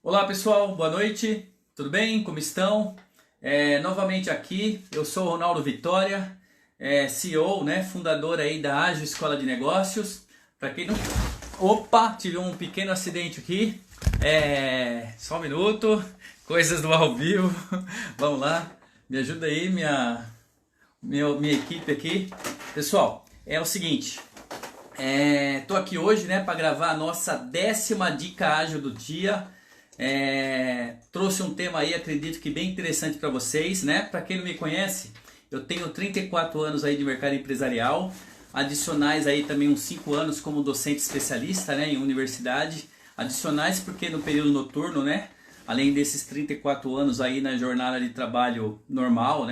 Olá pessoal, boa noite, tudo bem? Como estão? Novamente aqui, eu sou o Ronaldo Vitória, CEO, fundador aí da Ágil Escola de Negócios. Para quem não... Opa, tive um pequeno acidente aqui, só um minuto, coisas do ao vivo, vamos lá, me ajuda aí minha equipe aqui. Pessoal, é o seguinte, tô aqui hoje para gravar a nossa 10ª dica ágil do dia. Trouxe um tema aí, acredito que bem interessante para vocês, Para quem não me conhece, eu tenho 34 anos aí de mercado empresarial, adicionais aí também uns 5 anos como docente especialista, em universidade, adicionais porque no período noturno, além desses 34 anos aí na jornada de trabalho normal,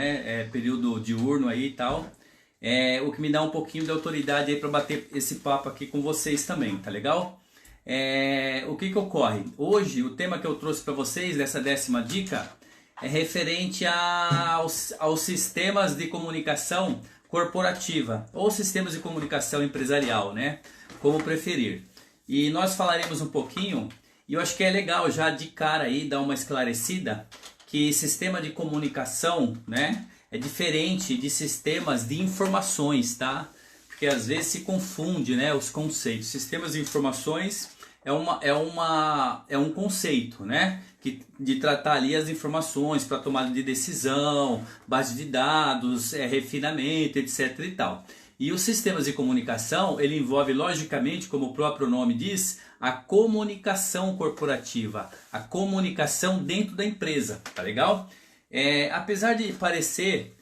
período diurno aí e tal, o que me dá um pouquinho de autoridade aí para bater esse papo aqui com vocês também, tá legal? O que ocorre? Hoje o tema que eu trouxe para vocês dessa 10ª dica é referente aos sistemas de comunicação corporativa ou sistemas de comunicação empresarial, como preferir. E nós falaremos um pouquinho, e eu acho que é legal já de cara aí dar uma esclarecida que sistema de comunicação, é diferente de sistemas de informações, tá? Porque às vezes se confunde, os conceitos. Sistemas de informações é um conceito, de tratar ali as informações para tomada de decisão, base de dados, refinamento, etc e tal. E os sistemas de comunicação, ele envolve logicamente, como o próprio nome diz, a comunicação corporativa, a comunicação dentro da empresa, tá legal? Apesar de parecer,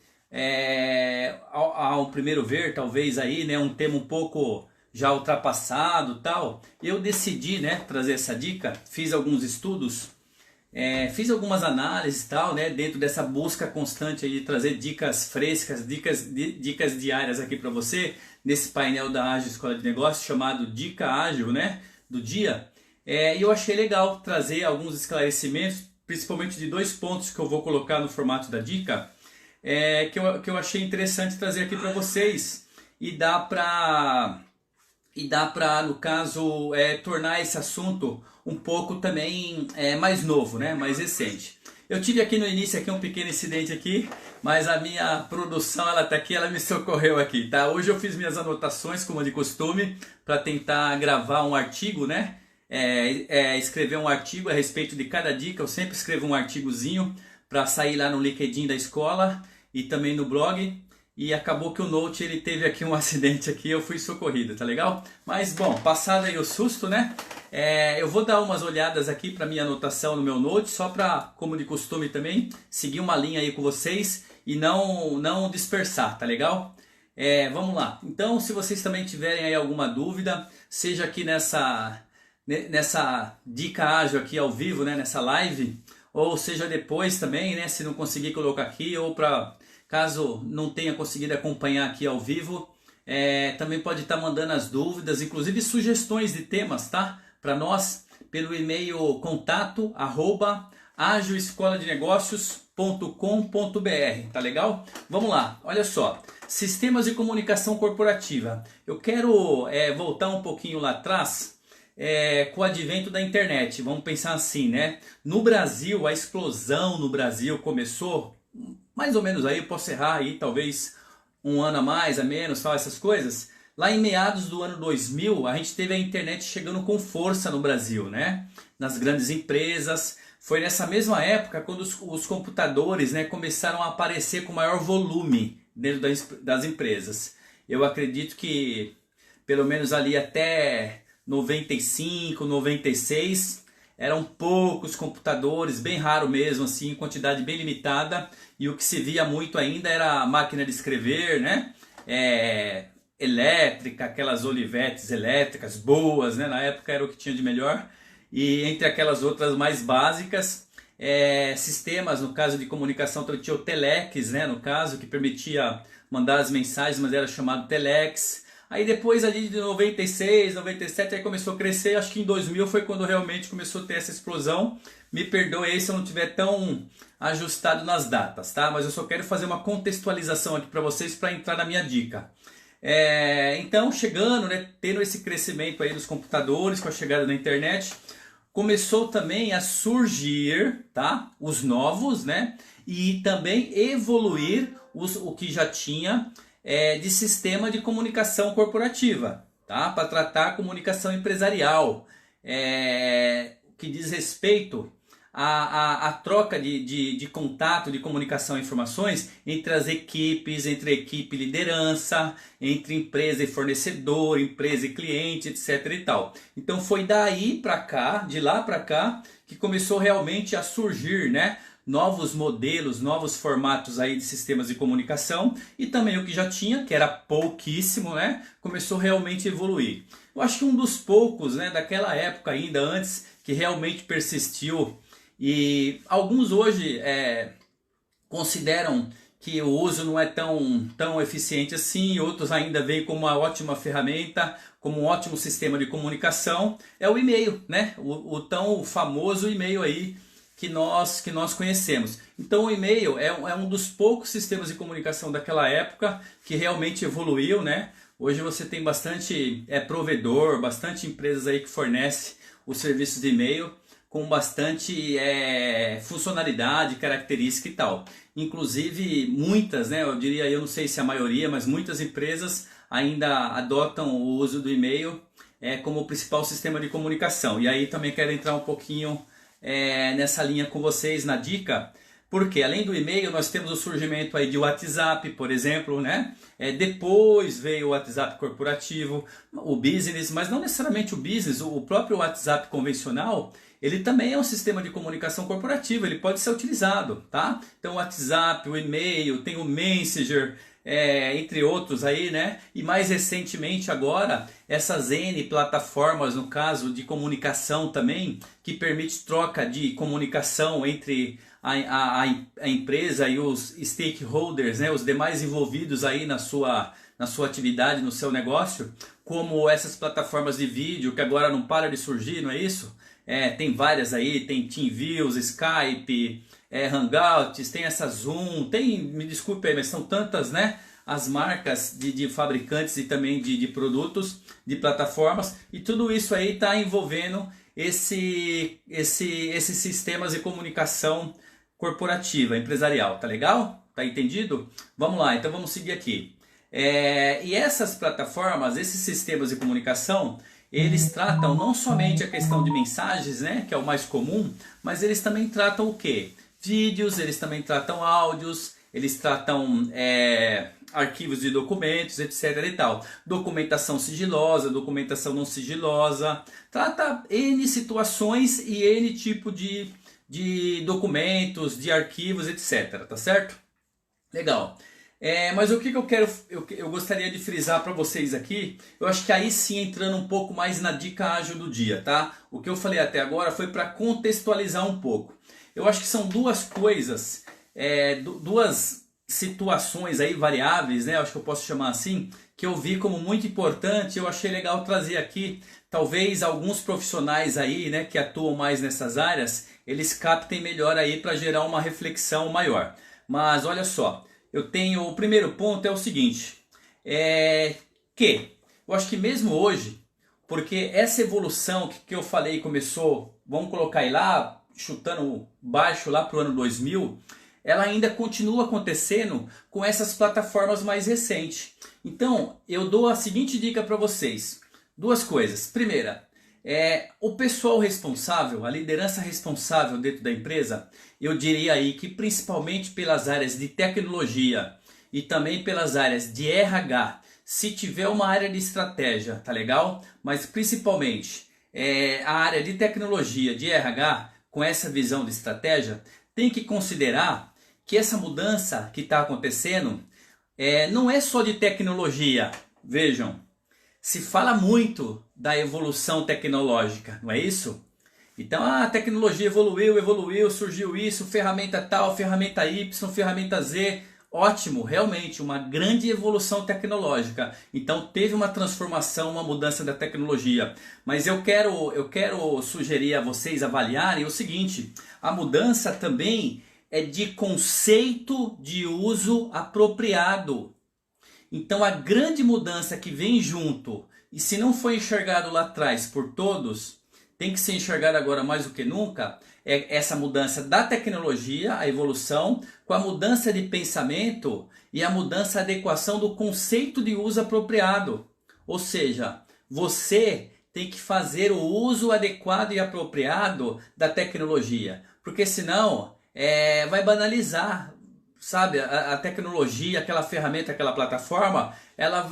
ao primeiro ver, talvez aí, um tema um pouco já ultrapassado tal, eu decidi trazer essa dica, fiz alguns estudos, fiz algumas análises tal, dentro dessa busca constante aí de trazer dicas frescas, dicas diárias aqui para você, nesse painel da Ágil Escola de Negócios, chamado Dica Ágil, do dia, e eu achei legal trazer alguns esclarecimentos, principalmente de 2 pontos que eu vou colocar no formato da dica, que eu achei interessante trazer aqui para vocês, e dá para, no caso, tornar esse assunto um pouco também mais novo, mais recente. Eu tive aqui no início um pequeno incidente aqui, mas a minha produção ela tá aqui, ela me socorreu aqui, tá? Hoje eu fiz minhas anotações, como de costume, para tentar gravar um artigo, escrever um artigo a respeito de cada dica. Eu sempre escrevo um artigozinho para sair lá no LinkedIn da escola e também no blog. E acabou que o Note ele teve aqui um acidente aqui, eu fui socorrido, tá legal? Mas bom, passado aí o susto, eu vou dar umas olhadas aqui para minha anotação no meu Note, só para, como de costume também, seguir uma linha aí com vocês e não dispersar, tá legal? Vamos lá. Então, se vocês também tiverem aí alguma dúvida, seja aqui nessa dica ágil aqui ao vivo, nessa live, ou seja depois também, se não conseguir colocar aqui, ou para... Caso não tenha conseguido acompanhar aqui ao vivo, também pode estar mandando as dúvidas, inclusive sugestões de temas, tá? Para nós, pelo e-mail contato@agileescoladenegocios.com.br, tá legal? Vamos lá, olha só, sistemas de comunicação corporativa. Eu quero voltar um pouquinho lá atrás, com o advento da internet, vamos pensar assim, No Brasil, a explosão no Brasil começou... mais ou menos aí, eu posso errar aí, talvez um ano a mais, a menos, essas coisas. Lá em meados do ano 2000, a gente teve a internet chegando com força no Brasil, Nas grandes empresas. Foi nessa mesma época quando os computadores, começaram a aparecer com maior volume dentro das empresas. Eu acredito que pelo menos ali até 95, 96... eram poucos computadores, bem raro mesmo, assim, quantidade bem limitada. E o que se via muito ainda era a máquina de escrever, elétrica, aquelas Olivetes elétricas boas, Na época era o que tinha de melhor. E entre aquelas outras mais básicas, sistemas, no caso de comunicação, tinha o Telex, no caso, que permitia mandar as mensagens, mas era chamado Telex. Aí depois ali de 96, 97, aí começou a crescer, acho que em 2000 foi quando realmente começou a ter essa explosão. Me perdoe aí se eu não estiver tão ajustado nas datas, tá? Mas eu só quero fazer uma contextualização aqui para vocês para entrar na minha dica. Então, chegando, tendo esse crescimento aí dos computadores, com a chegada da internet, começou também a surgir, tá? Os novos, né? E também evoluir o que já tinha de sistema de comunicação corporativa, tá? Para tratar a comunicação empresarial, que diz respeito à troca de contato, de comunicação e informações entre as equipes, entre equipe e liderança, entre empresa e fornecedor, empresa e cliente, etc. e tal. Então foi daí para cá, de lá para cá, que começou realmente a surgir, né, novos modelos, novos formatos aí de sistemas de comunicação, e também o que já tinha, que era pouquíssimo, né, começou realmente a evoluir. Eu acho que um dos poucos, né, daquela época ainda antes, que realmente persistiu, e alguns hoje consideram que o uso não é tão eficiente assim, outros ainda veem como uma ótima ferramenta, como um ótimo sistema de comunicação, é o e-mail, né? O tão famoso e-mail aí que nós conhecemos. Então o e-mail é um dos poucos sistemas de comunicação daquela época que realmente evoluiu, né? Hoje você tem bastante provedor, bastante empresas aí que fornecem os serviços de e-mail com bastante funcionalidade, característica e tal. Inclusive muitas, né, eu diria, eu não sei se a maioria, mas muitas empresas ainda adotam o uso do e-mail como o principal sistema de comunicação. E aí também quero entrar um pouquinho nessa linha com vocês na dica, porque além do e-mail nós temos o surgimento aí de WhatsApp, por exemplo, né? Depois veio o WhatsApp corporativo, o business, mas não necessariamente o business, o próprio WhatsApp convencional, ele também é um sistema de comunicação corporativa, ele pode ser utilizado, tá? Então o WhatsApp, o e-mail, tem o Messenger, entre outros aí, né? E mais recentemente agora, essas N plataformas, no caso de comunicação também, que permite troca de comunicação entre a empresa e os stakeholders, né? Os demais envolvidos aí na sua atividade, no seu negócio, como essas plataformas de vídeo que agora não para de surgir, não é isso? Tem várias aí, tem TeamViews, Skype, Hangouts, tem essa Zoom, me desculpe aí, mas são tantas, né, as marcas de fabricantes e também de produtos, de plataformas, e tudo isso aí está envolvendo esses sistemas de comunicação corporativa, empresarial, tá legal? Tá entendido? Vamos lá, então vamos seguir aqui. E essas plataformas, esses sistemas de comunicação, eles tratam não somente a questão de mensagens, né, que é o mais comum, mas eles também tratam o quê? Vídeos, eles também tratam áudios, eles tratam arquivos de documentos, etc. e tal. Documentação sigilosa, documentação não sigilosa, trata N situações e N tipo de documentos, de arquivos, etc. Tá certo? Legal. Mas o que eu gostaria de frisar para vocês aqui, eu acho que aí sim entrando um pouco mais na dica ágil do dia, tá? O que eu falei até agora foi para contextualizar um pouco. Eu acho que são duas coisas, duas situações aí, variáveis, né? Eu acho que eu posso chamar assim, que eu vi como muito importante, eu achei legal trazer aqui. Talvez alguns profissionais aí, né, que atuam mais nessas áreas, eles captem melhor aí para gerar uma reflexão maior. Mas olha só, o primeiro ponto é o seguinte, que eu acho que mesmo hoje, porque essa evolução que eu falei começou, vamos colocar aí lá, chutando baixo lá para o ano 2000, ela ainda continua acontecendo com essas plataformas mais recentes. Então, eu dou a seguinte dica para vocês. Duas coisas. Primeira, o pessoal responsável, a liderança responsável dentro da empresa, eu diria aí que principalmente pelas áreas de tecnologia e também pelas áreas de RH, se tiver uma área de estratégia, tá legal? Mas principalmente a área de tecnologia, de RH, com essa visão de estratégia, tem que considerar que essa mudança que está acontecendo não é só de tecnologia. Vejam, se fala muito da evolução tecnológica, não é isso? Então a tecnologia evoluiu, surgiu isso, ferramenta tal, ferramenta Y, ferramenta Z. Ótimo, realmente uma grande evolução tecnológica. Então teve uma transformação, uma mudança da tecnologia. Mas eu quero sugerir a vocês avaliarem o seguinte: a mudança também é de conceito de uso apropriado. Então a grande mudança que vem junto, e se não foi enxergado lá atrás por todos, tem que ser enxergada agora mais do que nunca é essa mudança da tecnologia, a evolução, com a mudança de pensamento e a mudança, a adequação do conceito de uso apropriado. Ou seja, você tem que fazer o uso adequado e apropriado da tecnologia, porque senão vai banalizar, sabe? A tecnologia, aquela ferramenta, aquela plataforma, ela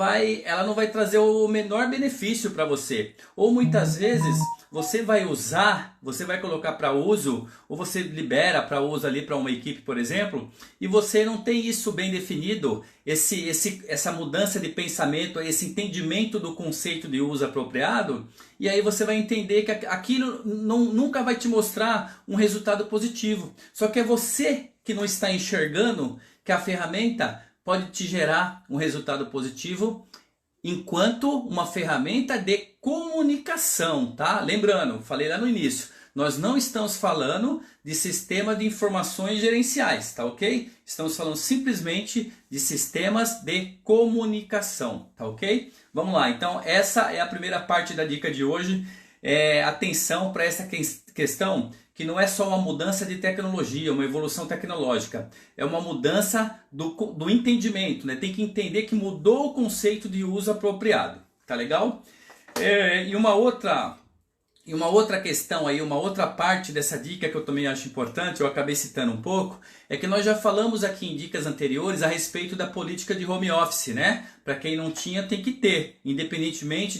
não vai trazer o menor benefício para você. Ou muitas vezes você vai usar, você vai colocar para uso, ou você libera para uso ali para uma equipe, por exemplo, e você não tem isso bem definido, essa mudança de pensamento, esse entendimento do conceito de uso apropriado, e aí você vai entender que aquilo nunca vai te mostrar um resultado positivo. Só que é você que não está enxergando que a ferramenta pode te gerar um resultado positivo enquanto uma ferramenta de comunicação, tá? Lembrando, falei lá no início, nós não estamos falando de sistema de informações gerenciais, tá ok? Estamos falando simplesmente de sistemas de comunicação, tá ok? Vamos lá, então essa é a primeira parte da dica de hoje. Atenção para essa questão que não é só uma mudança de tecnologia, uma evolução tecnológica, é uma mudança do entendimento, né? Tem que entender que mudou o conceito de uso apropriado, tá legal? E uma outra questão aí, uma outra parte dessa dica que eu também acho importante, eu acabei citando um pouco, é que nós já falamos aqui em dicas anteriores a respeito da política de home office, né? Para quem não tinha, tem que ter, independentemente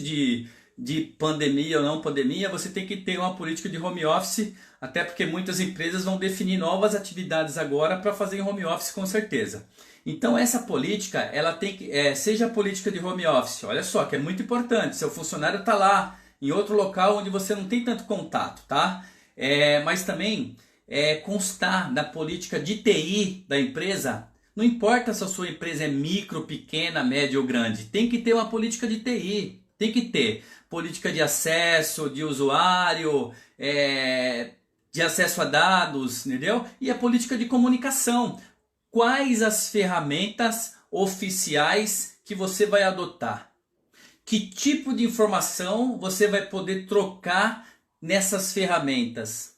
de pandemia ou não pandemia, você tem que ter uma política de home office, até porque muitas empresas vão definir novas atividades agora para fazer em home office com certeza. Então essa política, ela tem que, seja a política de home office, olha só que é muito importante, seu funcionário está lá, em outro local onde você não tem tanto contato, tá? Mas também constar da política de TI da empresa, não importa se a sua empresa é micro, pequena, média ou grande, tem que ter uma política de TI. Tem que ter política de acesso, de usuário, de acesso a dados, entendeu? E a política de comunicação. Quais as ferramentas oficiais que você vai adotar? Que tipo de informação você vai poder trocar nessas ferramentas?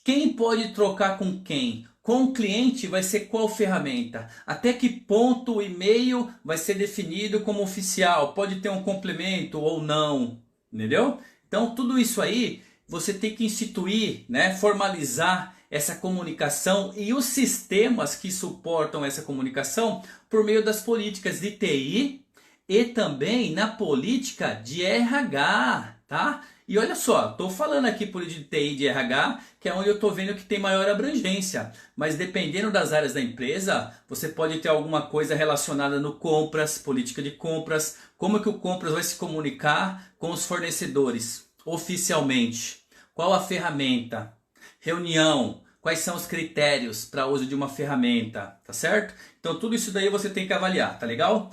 Quem pode trocar com quem? Com o cliente vai ser qual ferramenta? Até que ponto o e-mail vai ser definido como oficial? Pode ter um complemento ou não, entendeu? Então tudo isso aí você tem que instituir, né? Formalizar essa comunicação e os sistemas que suportam essa comunicação por meio das políticas de TI e também na política de RH, tá? E olha só, estou falando aqui por de TI e de RH, que é onde eu estou vendo que tem maior abrangência. Mas dependendo das áreas da empresa, você pode ter alguma coisa relacionada no compras, política de compras, como que o compras vai se comunicar com os fornecedores oficialmente. Qual a ferramenta? Reunião. Quais são os critérios para uso de uma ferramenta, tá certo? Então tudo isso daí você tem que avaliar, tá legal?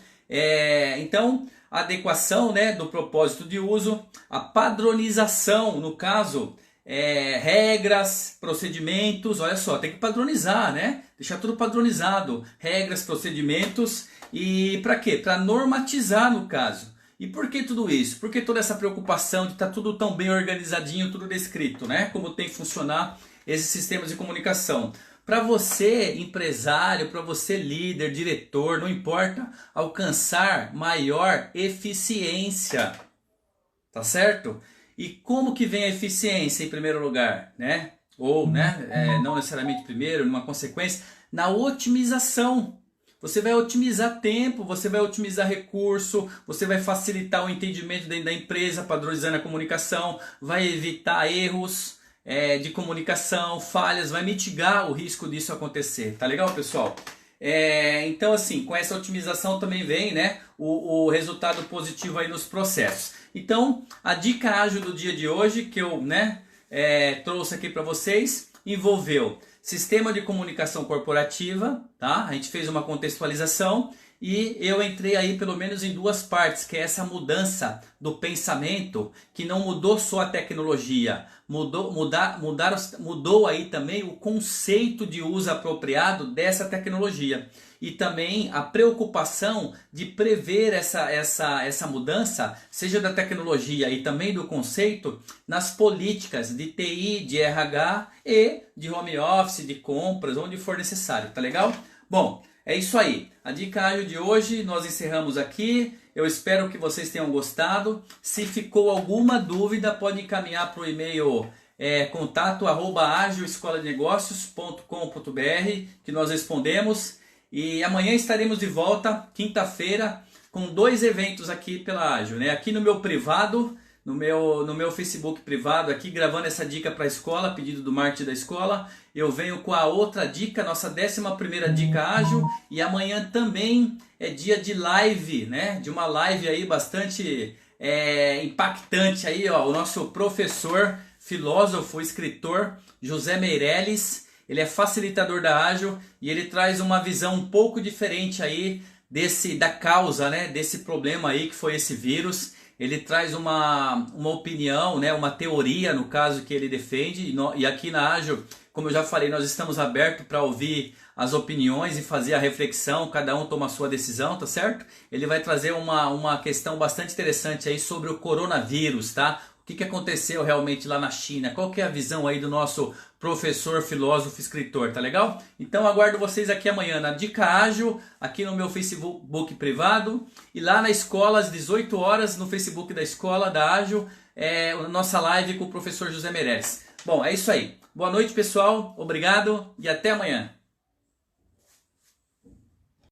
Então, a adequação, né, do propósito de uso, a padronização, no caso, regras, procedimentos, olha só, tem que padronizar, né? Deixar tudo padronizado, regras, procedimentos, e para quê? Para normatizar no caso. E por que tudo isso? Por que toda essa preocupação de estar tudo tão bem organizadinho, tudo descrito, né? Como tem que funcionar esses sistemas de comunicação? Para você, empresário, para você, líder, diretor, não importa, alcançar maior eficiência, tá certo? E como que vem a eficiência em primeiro lugar, né? Ou, né, não necessariamente primeiro, numa consequência, na otimização. Você vai otimizar tempo, você vai otimizar recurso, você vai facilitar o entendimento dentro da empresa, padronizando a comunicação, vai evitar erros de comunicação, falhas, vai mitigar o risco disso acontecer. Tá legal, pessoal? Então, assim, com essa otimização também vem, né, o resultado positivo aí nos processos. Então, a dica ágil do dia de hoje que eu, né, trouxe aqui para vocês envolveu sistema de comunicação corporativa, tá? A gente fez uma contextualização E eu entrei aí pelo menos em duas partes, que é essa mudança do pensamento, que não mudou só a tecnologia, mudou aí também o conceito de uso apropriado dessa tecnologia. E também a preocupação de prever essa mudança, seja da tecnologia e também do conceito, nas políticas de TI, de RH e de home office, de compras, onde for necessário, tá legal? Bom, é isso aí. A dica ágil de hoje nós encerramos aqui. Eu espero que vocês tenham gostado. Se ficou alguma dúvida, pode encaminhar para o e-mail contato@agilescoladenegocios.com.br que nós respondemos. E amanhã estaremos de volta, quinta-feira, com 2 eventos aqui pela Ágil, né? Aqui no meu privado, no meu Facebook privado, aqui gravando essa dica para a escola, pedido do marketing da escola. Eu venho com a outra dica, nossa 11ª dica ágil. E amanhã também é dia de live, né? De uma live aí bastante impactante aí, ó. O nosso professor, filósofo, escritor, José Meirelles. Ele é facilitador da Ágil e ele traz uma visão um pouco diferente aí da causa, né, desse problema aí que foi esse vírus. Ele traz uma opinião, né, uma teoria no caso que ele defende, e aqui na Ágil, como eu já falei, nós estamos abertos para ouvir as opiniões e fazer a reflexão, cada um toma a sua decisão, tá certo? Ele vai trazer uma questão bastante interessante aí sobre o coronavírus, tá? O que aconteceu realmente lá na China? Qual que é a visão aí do nosso professor, filósofo, escritor, tá legal? Então aguardo vocês aqui amanhã na Dica Ágil, aqui no meu Facebook privado, e lá na escola às 18 horas no Facebook da escola da Ágil, a nossa live com o professor José Meirelles. Bom, é isso aí. Boa noite, pessoal. Obrigado e até amanhã.